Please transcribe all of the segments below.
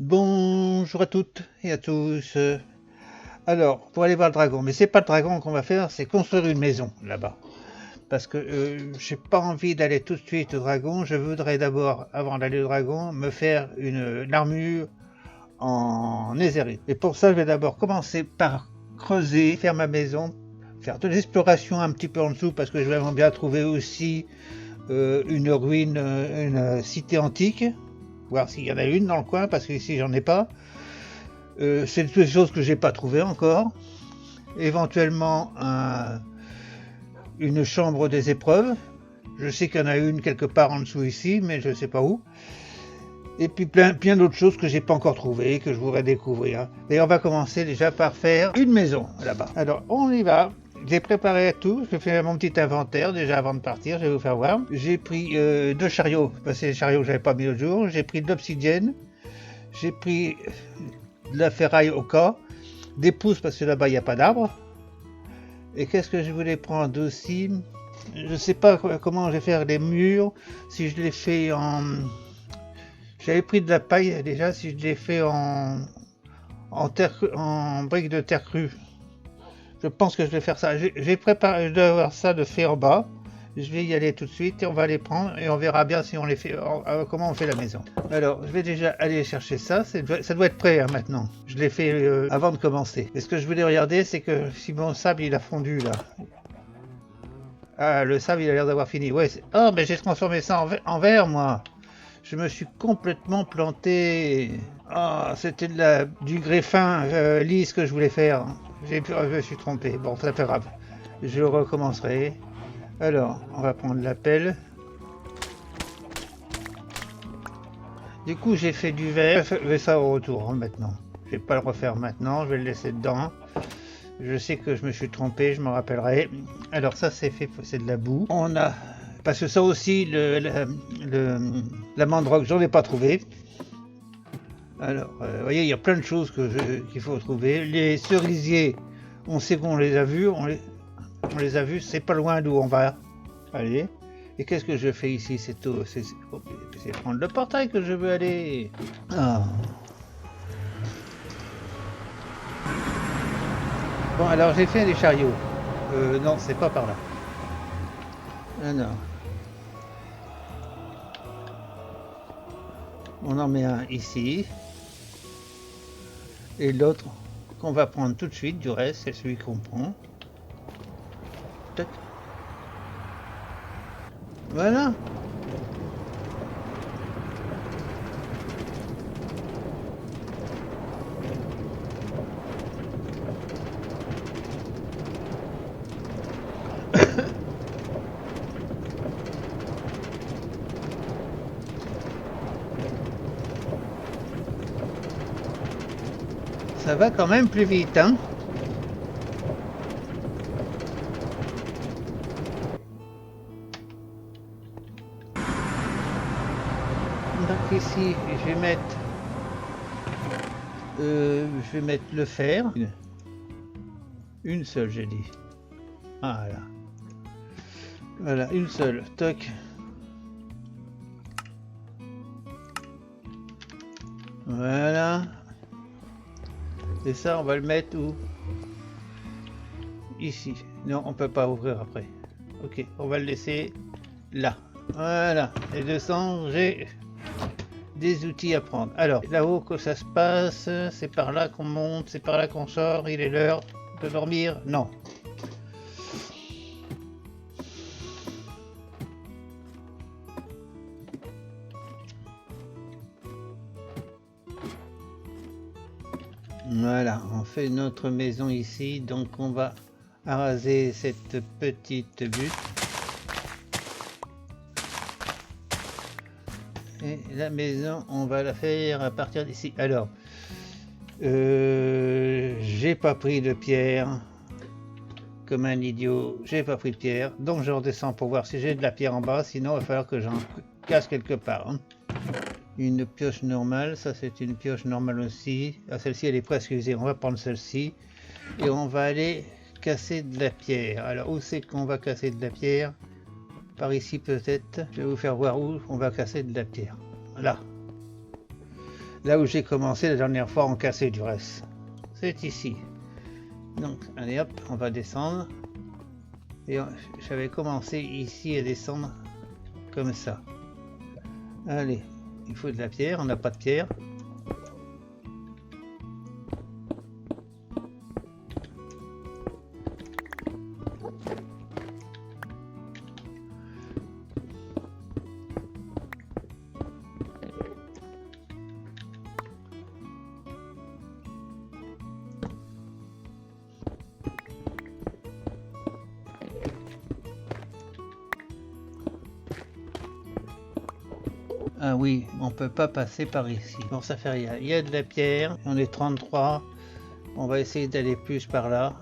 Bonjour à toutes et à tous. Alors, pour aller voir le dragon, mais c'est pas le dragon qu'on va faire, c'est construire une maison là-bas. Parce que j'ai pas envie d'aller tout de suite au dragon. Je voudrais d'abord, avant d'aller au dragon, me faire une armure en netherite. Et pour ça, je vais d'abord commencer par creuser, faire ma maison, faire de l'exploration un petit peu en dessous, parce que je vais vraiment bien trouver aussi une ruine, une cité antique, voir s'il y en a une dans le coin, parce que ici j'en ai pas. C'est toutes les choses que j'ai pas trouvées encore. Éventuellement une chambre des épreuves. Je sais qu'il y en a une quelque part en dessous ici, mais je ne sais pas où. Et puis plein d'autres choses que j'ai pas encore trouvées, que je voudrais découvrir. Et on va commencer déjà par faire une maison là-bas. Alors on y va. J'ai préparé tout, je fais mon petit inventaire déjà avant de partir, je vais vous faire voir. J'ai pris 2 chariots, parce que c'est les chariots que j'avais pas mis au jour. J'ai pris de l'obsidienne, j'ai pris de la ferraille au cas, des pousses parce que là-bas il n'y a pas d'arbres. Et qu'est-ce que je voulais prendre aussi? Je sais pas comment je vais faire les murs, si je les fais en... J'avais pris de la paille déjà, si je les fais en briques de terre crue. Je pense que je vais faire ça. J'ai préparé, je dois avoir ça de fait en bas. Je vais y aller tout de suite et on va les prendre et on verra bien si on les fait, comment on fait la maison. Alors, je vais déjà aller chercher ça. Ça doit être prêt hein, maintenant. Je l'ai fait avant de commencer. Et ce que je voulais regarder, c'est que si mon sable il a fondu là. Ah, le sable il a l'air d'avoir fini. Ouais. Oh, mais j'ai transformé ça en verre, moi. Je me suis complètement planté. Ah, c'était du greffin lisse que je voulais faire. Je me suis trompé. Bon, c'est pas grave. Je recommencerai. Alors, on va prendre la pelle. Du coup, j'ai fait du verre. Je fais ça au retour hein, maintenant. Je vais pas le refaire maintenant. Je vais le laisser dedans. Je sais que je me suis trompé. Je me rappellerai. Alors ça, c'est fait. C'est de la boue. On a parce que ça aussi, la mandrake, j'en ai pas trouvé. Alors, vous voyez, il y a plein de choses qu'il faut trouver. Les cerisiers, on sait qu'on les a vus. On les a vus. C'est pas loin d'où on va. Allez. Et qu'est-ce que je fais ici? C'est tout. C'est prendre le portail que je veux aller. Ah. Bon, alors j'ai fait des chariots. Non, c'est pas par là. Ah, non. On en met un ici. Et l'autre qu'on va prendre tout de suite, du reste, c'est celui qu'on prend. Tac. Voilà. Ça va quand même plus vite, hein. Donc ici, je vais mettre le fer. Une seule, j'ai dit. Voilà. Voilà, une seule. Toc. Voilà. Et ça, on va le mettre où? Ici. Non, on peut pas ouvrir après. Ok, on va le laisser là. Voilà. Et 200, j'ai des outils à prendre. Alors, là-haut que ça se passe, c'est par là qu'on monte, c'est par là qu'on sort. Il est l'heure de dormir? Non. Voilà, on fait notre maison ici, donc on va araser cette petite butte. Et la maison, on va la faire à partir d'ici. Alors, j'ai pas pris de pierre, comme un idiot, j'ai pas pris de pierre, donc je redescends pour voir si j'ai de la pierre en bas, sinon il va falloir que j'en casse quelque part. Hein. Une pioche normale, ça c'est une pioche normale aussi. Ah, celle-ci elle est presque usée, on va prendre celle-ci et on va aller casser de la pierre. Alors où c'est qu'on va casser de la pierre? Par ici peut-être. Je vais vous faire voir où on va casser de la pierre. Là. Là où j'ai commencé la dernière fois en casser du reste. C'est ici. Donc, allez hop, on va descendre. Et j'avais commencé ici à descendre comme ça. Allez, il faut de la pierre, on n'a pas de pierre. Ah oui, on peut pas passer par ici. Bon, ça fait rien. Il y a de la pierre, on est 33. On va essayer d'aller plus par là.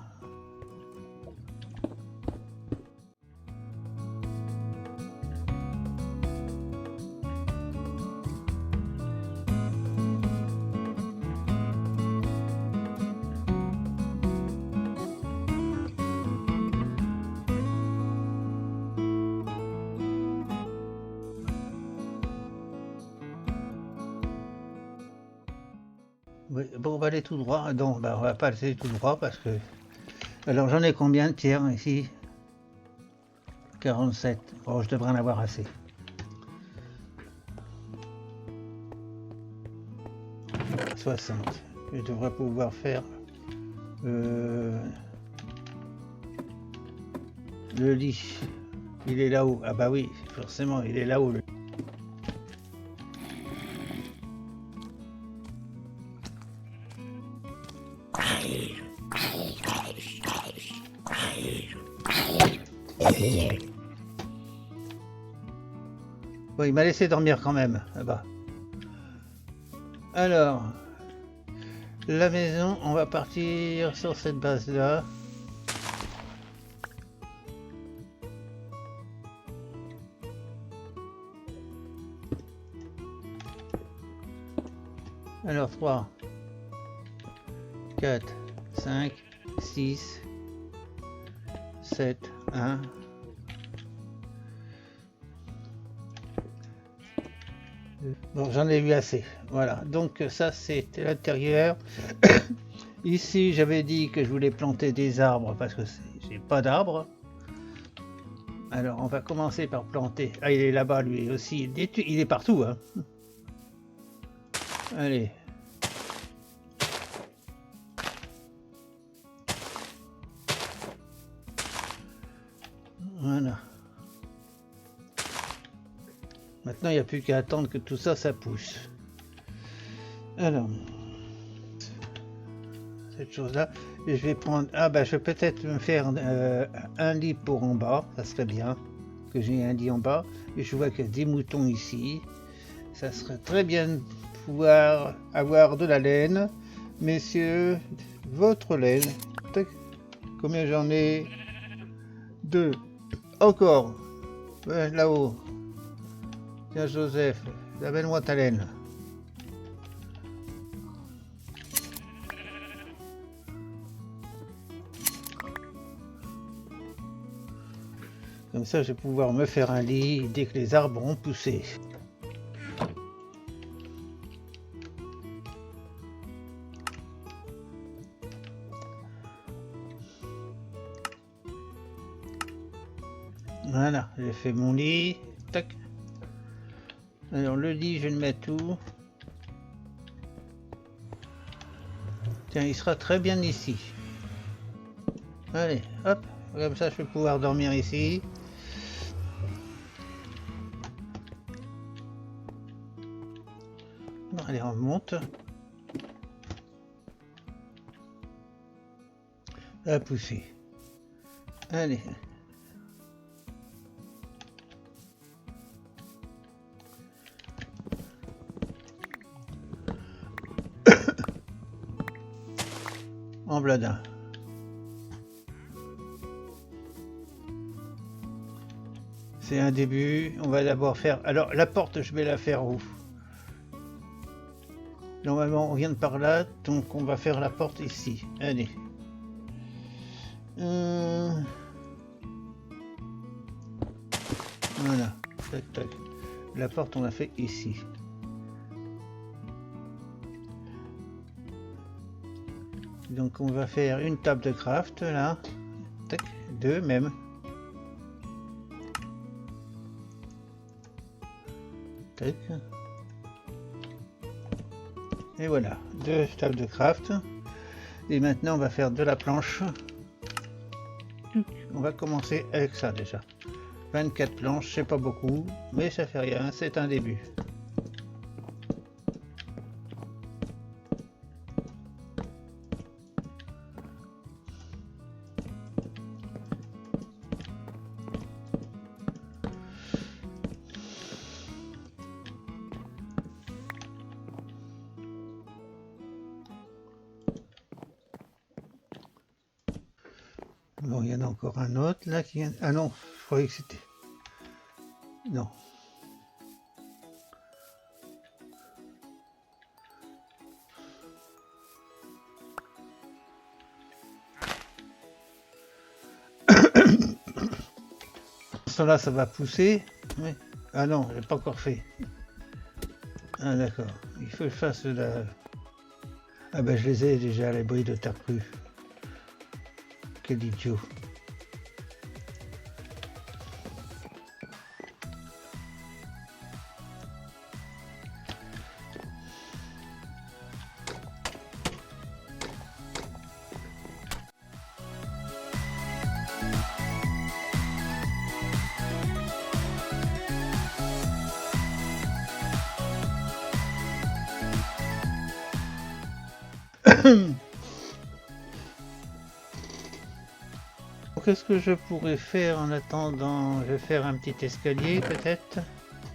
Oui, bon, on va aller tout droit. Non, bah, on va pas aller tout droit parce que... Alors, j'en ai combien de pierres ici? 47. Bon, je devrais en avoir assez. « 60. Je devrais pouvoir faire... le lit. Il est là-haut. Ah bah oui, forcément, il est là-haut. Bon, il m'a laissé dormir quand même, là-bas. Alors, la maison, on va partir sur cette base-là. Alors, 3, 4, 5, 6, 7, 1... Bon, j'en ai eu assez. Voilà, donc ça c'était l'intérieur. Ici, j'avais dit que je voulais planter des arbres parce que j'ai pas d'arbres. Alors, on va commencer par planter. Ah, il est là-bas lui aussi. Il est partout, hein. Allez. Voilà. Maintenant, il n'y a plus qu'à attendre que tout ça, ça pousse. Alors, cette chose-là, je vais prendre... Ah bah, je vais peut-être me faire un lit pour en bas, ça serait bien, que j'ai un lit en bas. Et je vois qu'il y a des moutons ici. Ça serait très bien de pouvoir avoir de la laine. Messieurs, votre laine. Combien j'en ai? 2. Encore. Ouais, là-haut. Tiens Joseph, amène-moi ta laine. Comme ça, je vais pouvoir me faire un lit dès que les arbres ont poussé. Voilà, j'ai fait mon lit. Tac. Alors le lit, je vais le mettre où? Tiens, il sera très bien ici. Allez, hop, comme ça je vais pouvoir dormir ici. Bon, allez, on monte. La poussée. Allez. En bladin. C'est un début. On va d'abord faire... Alors, la porte, je vais la faire où? Normalement, on vient de par là, donc on va faire la porte ici. Allez. Voilà. Tac, tac. La porte, on l'a fait ici. Donc on va faire une table de craft là. Tac, deux même. Tac. Et voilà, deux tables de craft. Et maintenant on va faire de la planche. On va commencer avec ça déjà. 24 planches, c'est pas beaucoup, mais ça fait rien, c'est un début. Bon, il y en a encore un autre là qui vient. Ah non, je croyais que c'était. Non. Là, ça va pousser. Mais... Ah non, j'ai pas encore fait. Ah d'accord. Il faut que je fasse de la. Ah ben je les ai déjà les bris de terre crue. Quel idiot. Qu'est-ce que je pourrais faire en attendant? Je vais faire un petit escalier peut-être.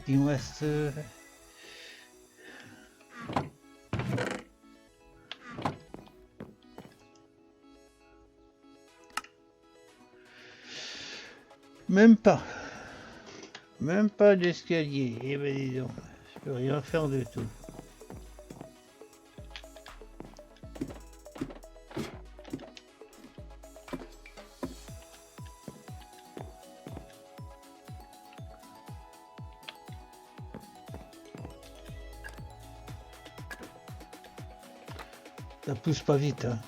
Il me reste... Même pas. Même pas d'escalier. Eh ben dis donc, je peux rien faire du tout. Ça pousse pas vite, hein.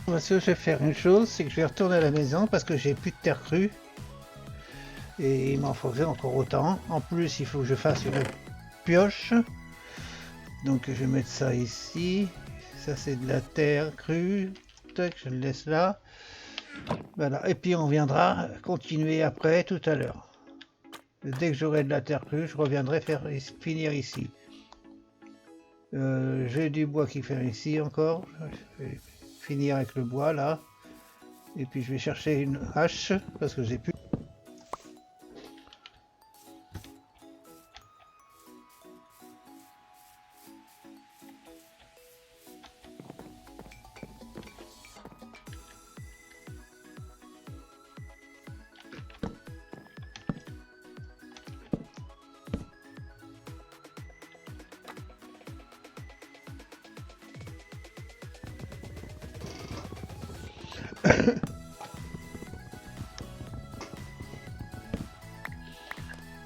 Parce que je vais faire une chose, c'est que je vais retourner à la maison parce que j'ai plus de terre crue. Et il m'en faudrait encore autant. En plus, il faut que je fasse une pioche. Donc je vais mettre ça ici. Ça c'est de la terre crue. Tac, je le laisse là. Voilà. Et puis on viendra continuer après tout à l'heure. Dès que j'aurai de la terre crue, je reviendrai finir ici. J'ai du bois qui fait ici encore. Je vais finir avec le bois là. Et puis je vais chercher une hache parce que j'ai plus.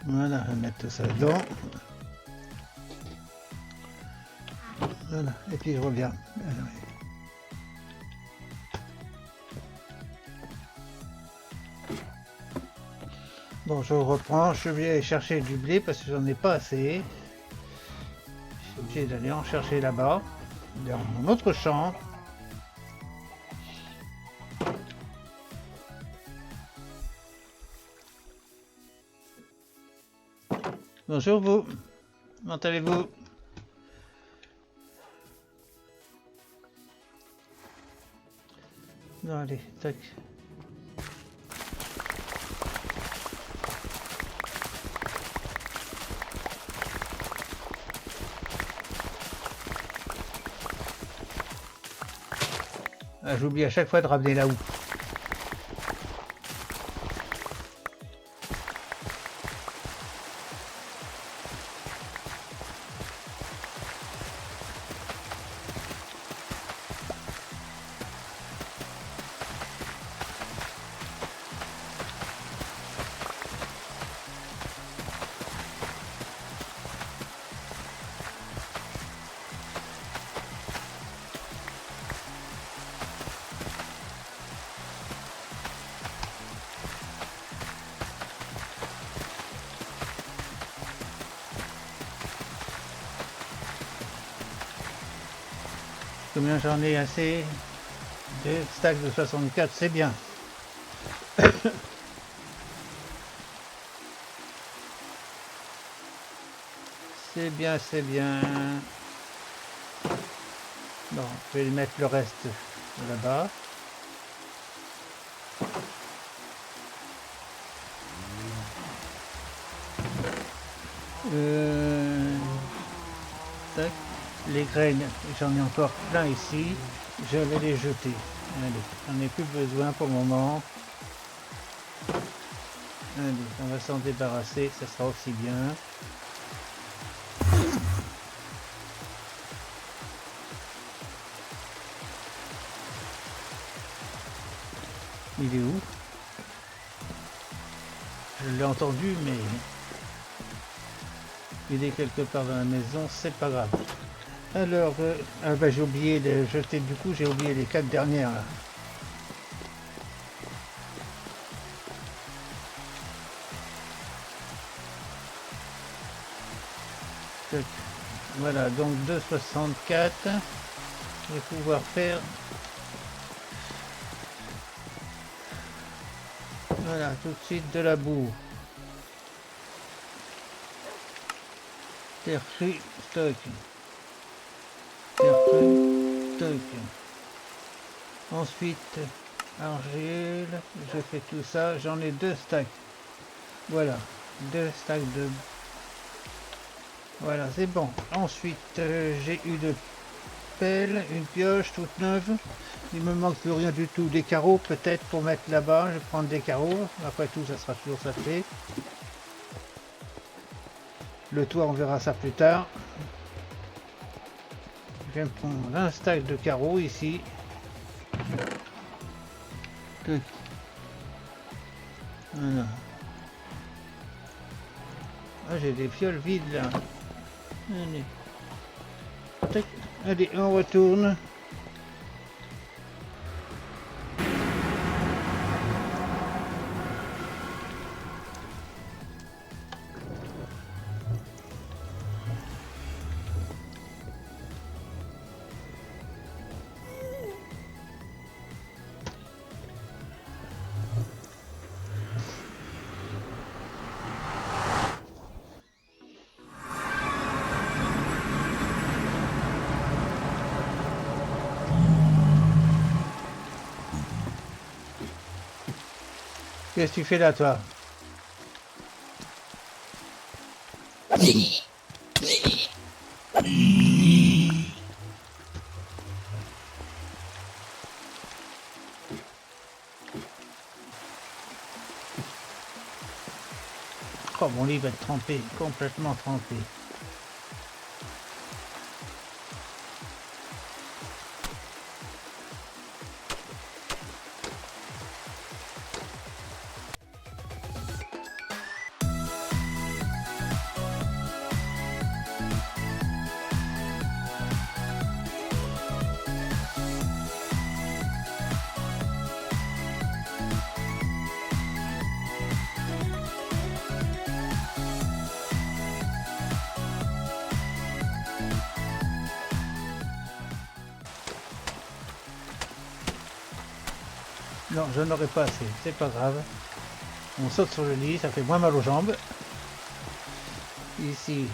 Voilà, on va mettre tout ça dedans. Voilà, et puis je reviens. Bon, je reprends, je vais aller chercher du blé parce que j'en ai pas assez. Je suis obligé d'aller en chercher là-bas, dans mon autre champ. Bonjour vous, comment allez-vous? Non, allez, tac. Ah, j'oublie à chaque fois de ramener la houe. Combien j'en ai assez? 2 stacks de 64, c'est bien. C'est bien, c'est bien. Bon, je vais mettre le reste là-bas. Tac. Les graines, j'en ai encore plein ici. Je vais les jeter. Allez, j'en ai plus besoin pour le moment. Allez, on va s'en débarrasser, ça sera aussi bien. Il est où? Je l'ai entendu, mais il est quelque part dans la maison, c'est pas grave. Alors, j'ai oublié de jeter, du coup, j'ai oublié les 4 dernières là. Voilà, donc 2,64. Je vais pouvoir faire. Voilà, tout de suite de la boue. Terre crue, stock. Terre crue, stock. Ensuite, argile. Je fais tout ça. J'en ai 2 stacks. Voilà, 2 stacks de. Voilà, c'est bon. Ensuite, j'ai eu de pelle, une pioche toute neuve. Il me manque plus rien du tout. Des carreaux peut-être pour mettre là-bas. Je vais prendre des carreaux. Après tout, ça sera toujours ça fait. Le toit, on verra ça plus tard. Je vais me prendre un stack de carreaux ici. Voilà. Ah, j'ai des fioles vides là. Allez. Tac. Allez, on retourne. Qu'est-ce que tu fais là, toi? Oh, mon lit va être trempé, complètement trempé. Non, je n'aurai pas assez, c'est pas grave. On saute sur le lit, ça fait moins mal aux jambes. Ici.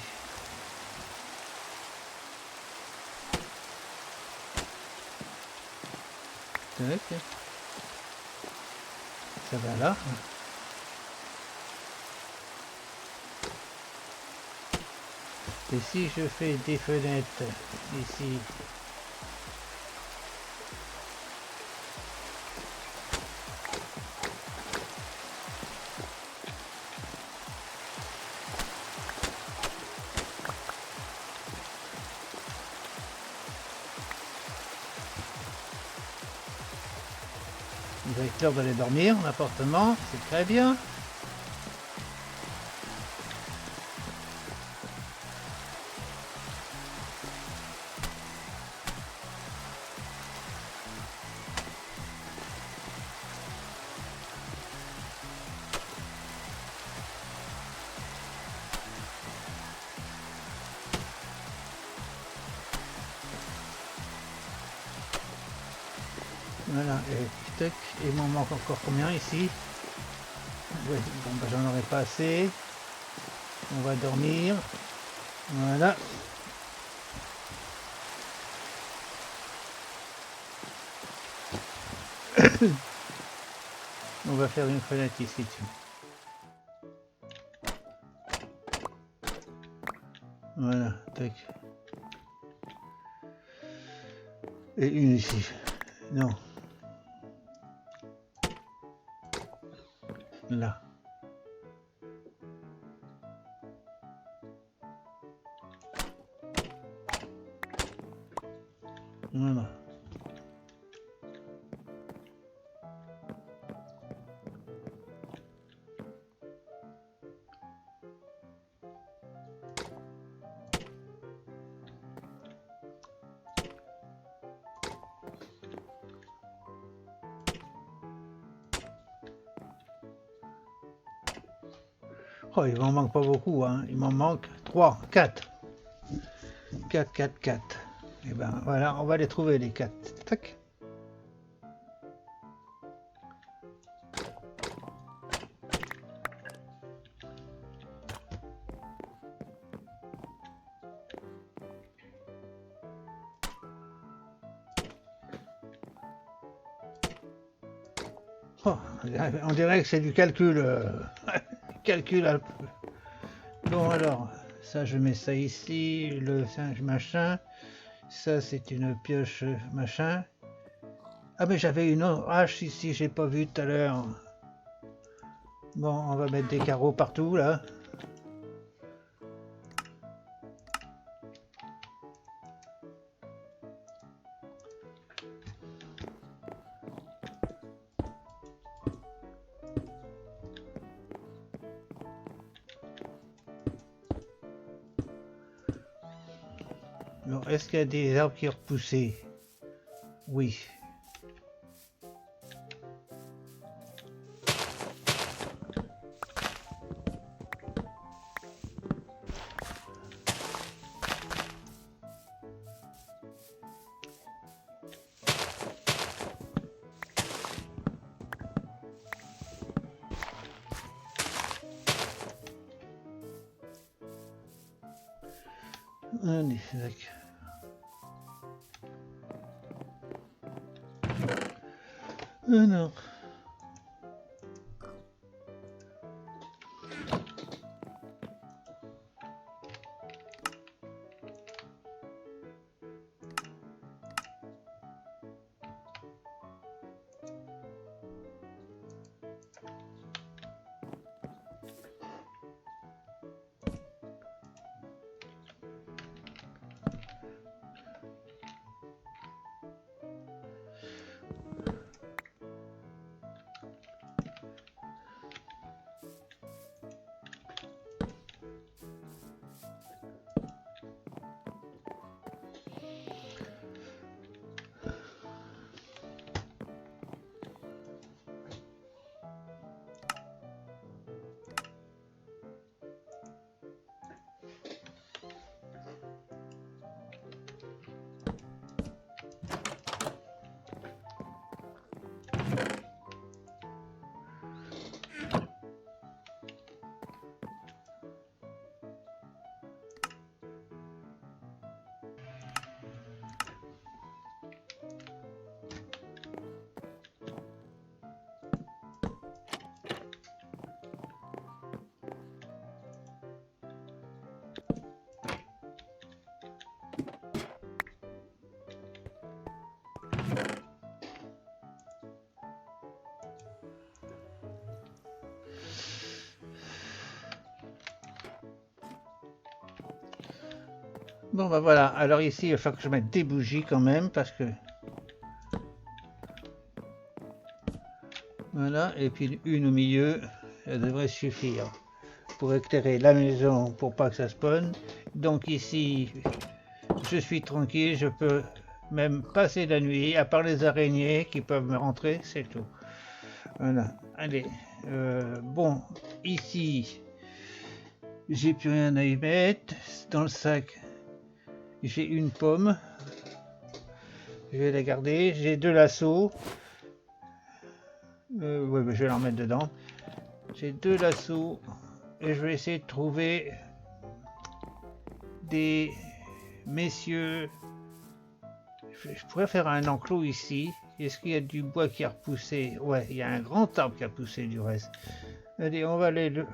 Tac. Ça va là. Et si je fais des fenêtres ici. Il va être l'heure d'aller dormir en appartement, c'est très bien. Voilà, et tac, il m'en manque encore combien ici? Ouais, bon, bah, j'en aurai pas assez. On va dormir. Voilà. On va faire une fenêtre ici dessus. Voilà, tac. Et une ici. Non. Là. Voilà. Oh, il m'en manque pas beaucoup, hein. Il m'en manque 3, 4. 4, 4, 4. Et ben voilà, on va les trouver les 4. Tac. Oh, on dirait que c'est du calcul. Calcul. Bon alors, ça je mets ça ici, le singe machin. Ça c'est une pioche machin. Ah mais j'avais une hache ici, j'ai pas vu tout à l'heure. Bon, on va mettre des carreaux partout là. Bon, est-ce qu'il y a des arbres qui ont repoussé? Oui. Allez, d'accord. Alors. Bon bah voilà, alors ici il faut que je mette des bougies quand même parce que... Voilà, et puis une au milieu, ça devrait suffire pour éclairer la maison pour pas que ça spawn. Donc ici, je suis tranquille, je peux même passer la nuit, à part les araignées qui peuvent me rentrer, c'est tout. Voilà, allez, bon, ici, j'ai plus rien à y mettre. Dans le sac, j'ai une pomme. Je vais la garder. J'ai 2 lassos. Ouais, mais je vais l'en mettre dedans. J'ai 2 lassos et je vais essayer de trouver des messieurs. Je pourrais faire un enclos ici. Est-ce qu'il y a du bois qui a repoussé? Ouais, il y a un grand arbre qui a poussé du reste. Allez, on va aller le...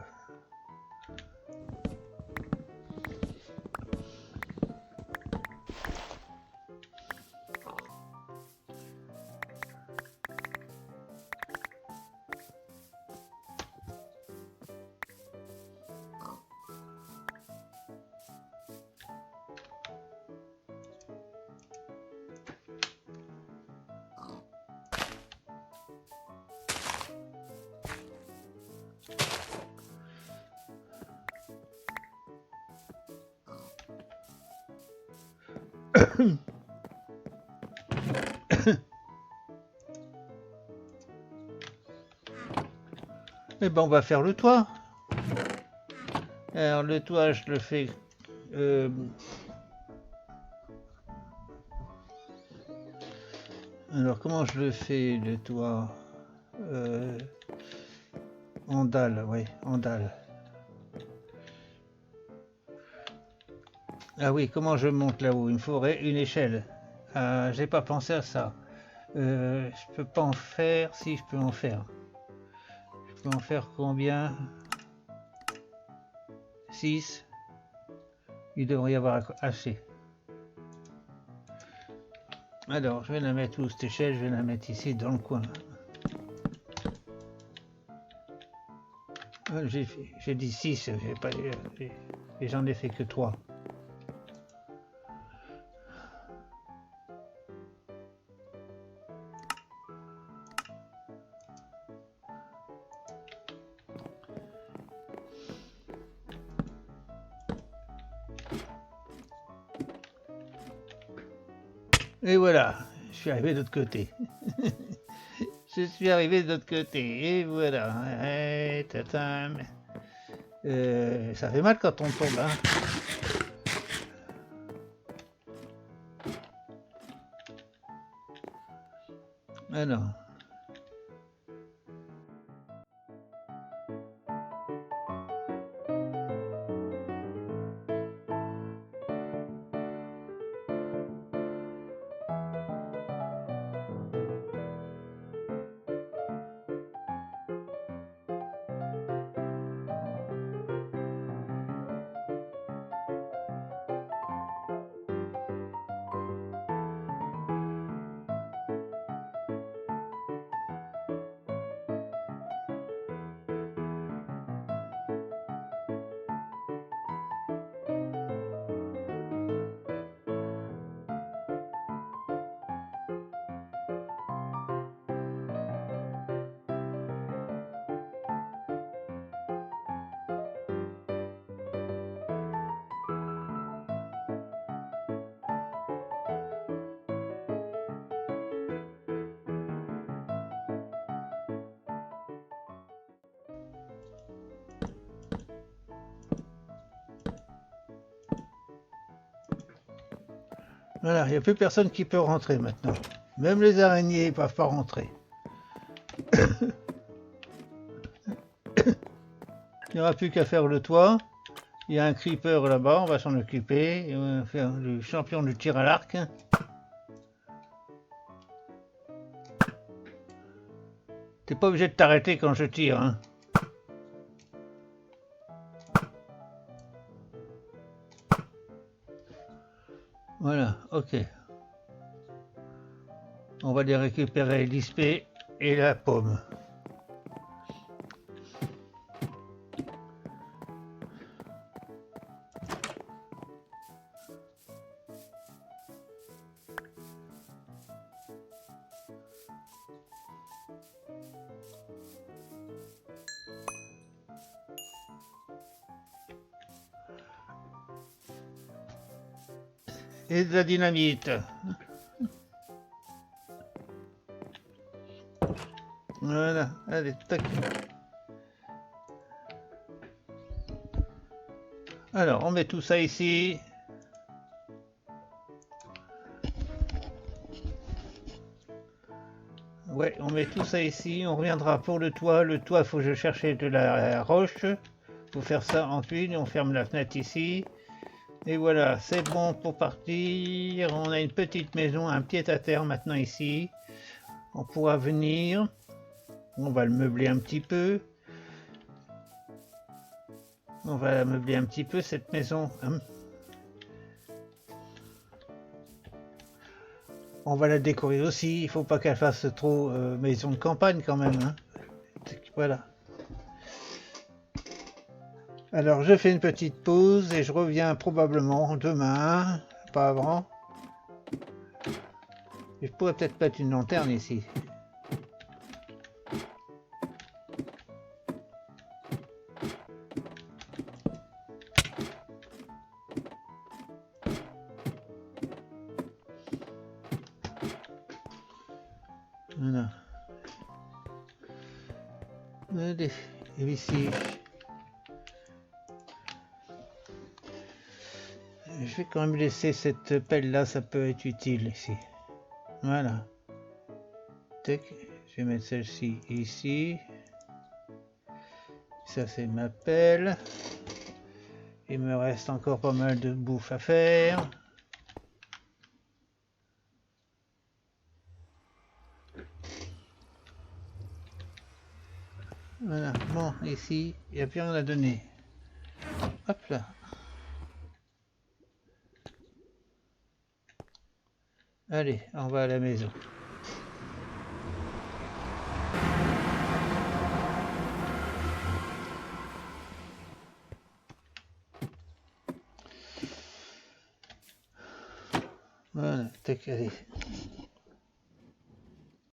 Eh ben, on va faire le toit. Alors, le toit, je le fais... Alors, comment je le fais, le toit? En dalle, oui, en dalle. Ah oui, comment je monte là-haut? Il me faudrait une échelle. J'ai pas pensé à ça. Je peux pas en faire. Si, je peux en faire. Je peux en faire combien? 6. Il devrait y avoir assez. Alors, je vais la mettre où cette échelle? Je vais la mettre ici dans le coin. J'ai dit 6, et j'en ai fait que 3. Et voilà, je suis arrivé de l'autre côté. Je suis arrivé de l'autre côté, et voilà. Ça fait mal quand on tombe, hein. Alors. Voilà, il n'y a plus personne qui peut rentrer maintenant. Même les araignées ne peuvent pas rentrer. Il n'y aura plus qu'à faire le toit. Il y a un creeper là-bas, on va s'en occuper. Et on va faire le champion du tir à l'arc. T'es pas obligé de t'arrêter quand je tire, hein. Voilà, ok. On va les récupérer l'ISP et la pomme. Et de la dynamite. Voilà, allez, tac. Alors, on met tout ça ici. Ouais, on met tout tout ça ici. On reviendra pour le toit. Le toit, il faut que je cherche de la roche. Pour faire ça en tuile, on ferme la fenêtre ici. Et voilà, c'est bon pour partir. On a une petite maison, un pied-à-terre maintenant ici. On pourra venir. On va le meubler un petit peu. On va la meubler un petit peu cette maison. On va la décorer aussi. Il faut pas qu'elle fasse trop maison de campagne quand même. Hein. Voilà. Alors je fais une petite pause et je reviens probablement demain, pas avant. Je pourrais peut-être mettre une lanterne ici. Voilà. Allez, et ici. Je vais quand même laisser cette pelle là, ça peut être utile ici. Voilà. Tac. Je vais mettre celle-ci ici. Ça c'est ma pelle. Il me reste encore pas mal de bouffe à faire. Voilà, bon, ici, il n'y a plus rien à donner. Hop là. Allez, on va à la maison. Voilà, tac, allez.